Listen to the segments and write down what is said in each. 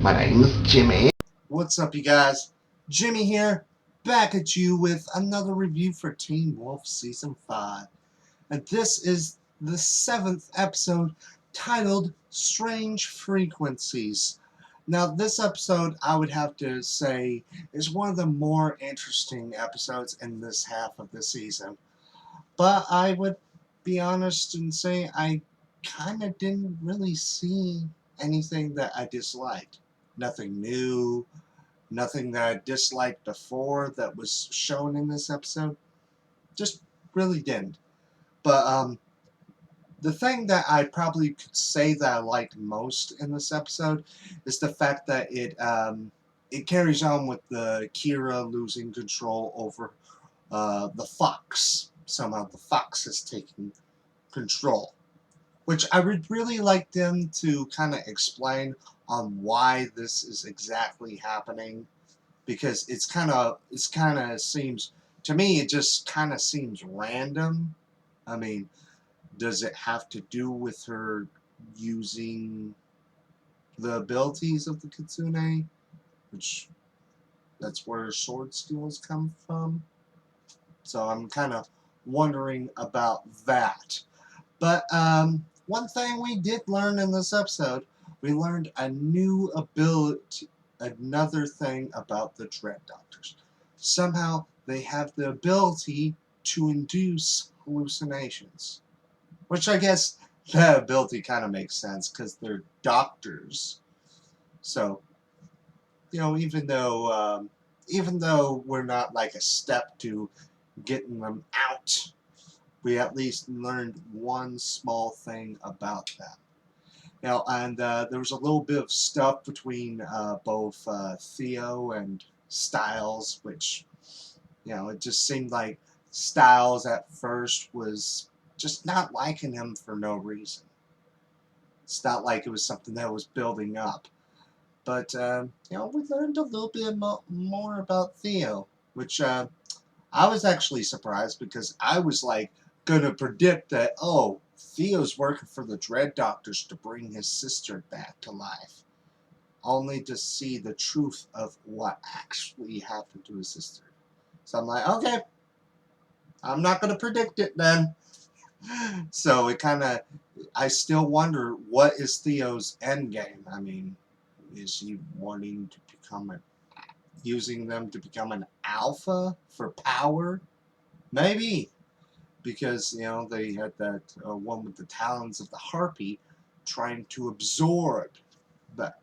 My name's Jimmy. What's up, you guys? Jimmy here, back at you with another review for Teen Wolf Season 5. And this is the 7th episode titled Strange Frequencies. Now, this episode, I would have to say, is one of the more interesting episodes in this half of the season. But I would be honest and say I kind of didn't really see anything that I disliked. Nothing new, nothing that I disliked before that was shown in this episode. Just really didn't. But the thing that I probably could say that I liked most in this episode is the fact that it carries on with the Kira losing control over the fox. Somehow the fox is taking control, which I would really like them to kind of explain on why this is exactly happening, because it's kind of seems to me, it just kind of seems random. I mean, does it have to do with her using the abilities of the Kitsune, which that's where her sword skills come from? So I'm kind of wondering about that. But one thing we did learn in this episode, we learned a new ability, another thing about the Dread Doctors. Somehow they have the ability to induce hallucinations. Which I guess that ability kind of makes sense because they're doctors. So, even though we're not like a step to getting them out, we at least learned one small thing about them. Now, and there was a little bit of stuff between both Theo and Styles, which, it just seemed like Styles at first was just not liking him for no reason. It's not like it was something that was building up. But, we learned a little bit more about Theo, which I was actually surprised because I was like going to predict that, oh, Theo's working for the Dread Doctors to bring his sister back to life, only to see the truth of what actually happened to his sister. So I'm like, okay, I'm not going to predict it then. So I still wonder, what is Theo's end game? I mean, is he wanting to using them to become an alpha for power? Maybe. Because, they had that one with the talons of the harpy trying to absorb the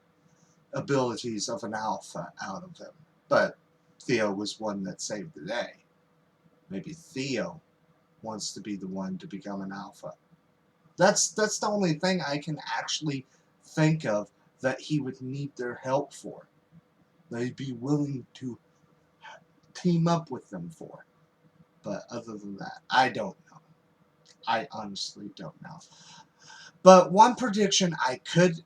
abilities of an alpha out of him. But Theo was one that saved the day. Maybe Theo wants to be the one to become an alpha. That's the only thing I can actually think of that he would need their help for. They'd be willing to team up with them for. But other than that, I don't know. I honestly don't know. But one prediction I could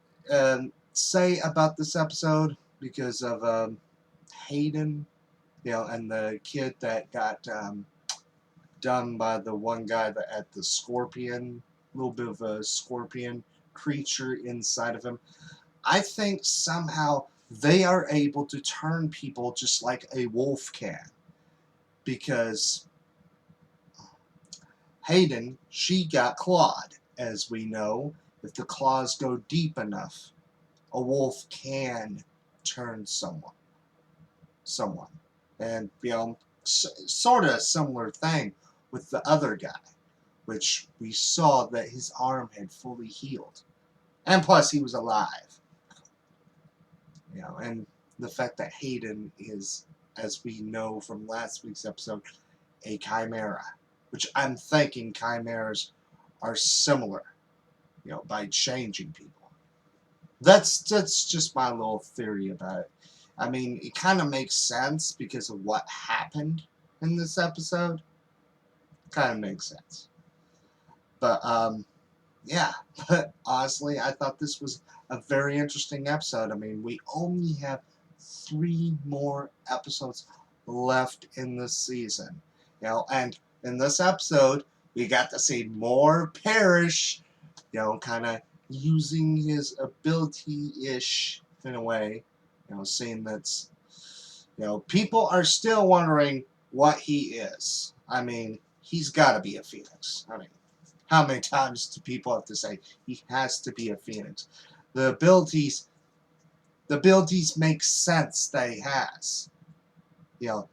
say about this episode, because of Hayden, and the kid that got done by the one guy that had the scorpion, a little bit of a scorpion creature inside of him. I think somehow they are able to turn people just like a wolf can. Because Hayden, she got clawed. As we know, if the claws go deep enough, a wolf can turn someone. And, sort of a similar thing with the other guy, which we saw that his arm had fully healed. And plus, he was alive. And the fact that Hayden is, as we know from last week's episode, a chimera, which I'm thinking chimeras are similar, by changing people. That's just my little theory about it. I mean, it kind of makes sense because of what happened in this episode. Kind of makes sense. But, yeah. But honestly, I thought this was a very interesting episode. I mean, we only have 3 more episodes left in this season. And in this episode, we got to see more Parrish, kind of using his ability-ish in a way, seeing that's, people are still wondering what he is. I mean, he's got to be a Phoenix. I mean, how many times do people have to say he has to be a Phoenix? The abilities, make sense that he has. You know,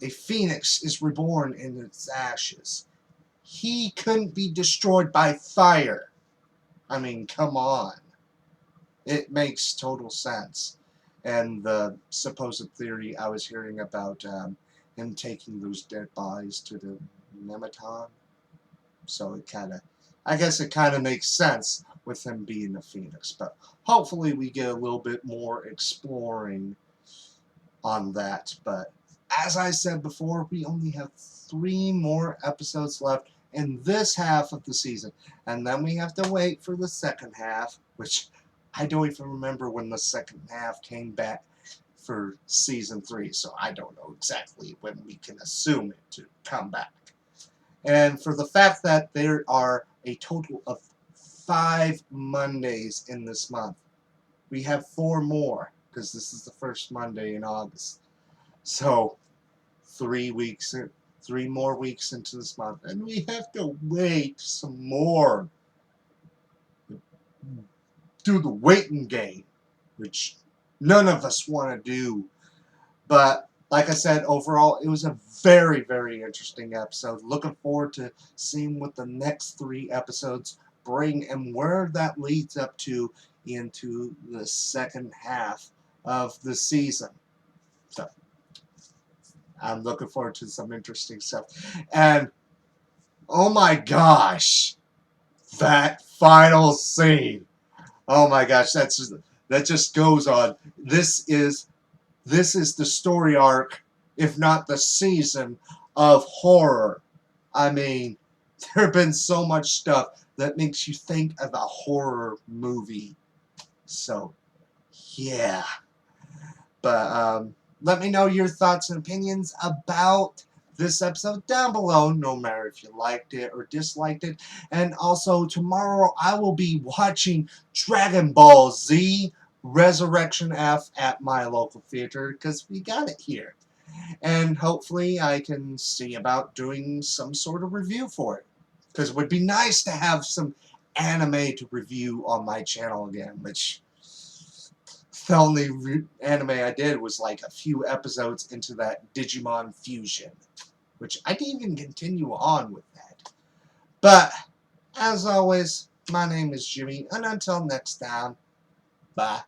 a Phoenix is reborn in its ashes. He couldn't be destroyed by fire. I mean, come on. It makes total sense. And the supposed theory I was hearing about him taking those dead bodies to the Nematon. So I guess it kind of makes sense with him being a Phoenix. But hopefully we get a little bit more exploring on that. But as I said before, we only have 3 more episodes left in this half of the season. And then we have to wait for the second half, which I don't even remember when the second half came back for season 3. So I don't know exactly when we can assume it to come back. And for the fact that there are a total of 5 Mondays in this month, we have 4 more, because this is the first Monday in August. So 3 more weeks into this month, and we have to wait some more. Do the waiting game, which none of us want to do. But like I said, overall, it was a very, very interesting episode. Looking forward to seeing what the next 3 episodes bring and where that leads up to into the second half of the season. So I'm looking forward to some interesting stuff. And oh my gosh, that final scene. Oh my gosh, that just goes on. This is the story arc, if not the season, of horror. I mean, there have been so much stuff that makes you think of a horror movie. So, yeah. But let me know your thoughts and opinions about this episode down below, no matter if you liked it or disliked it. And also, tomorrow I will be watching Dragon Ball Z Resurrection F at my local theater, because we got it here. And hopefully I can see about doing some sort of review for it, because it would be nice to have some anime to review on my channel again, which the only anime I did was like a few episodes into that Digimon Fusion, which I didn't even continue on with that. But, as always, my name is Jimmy, and until next time, bye.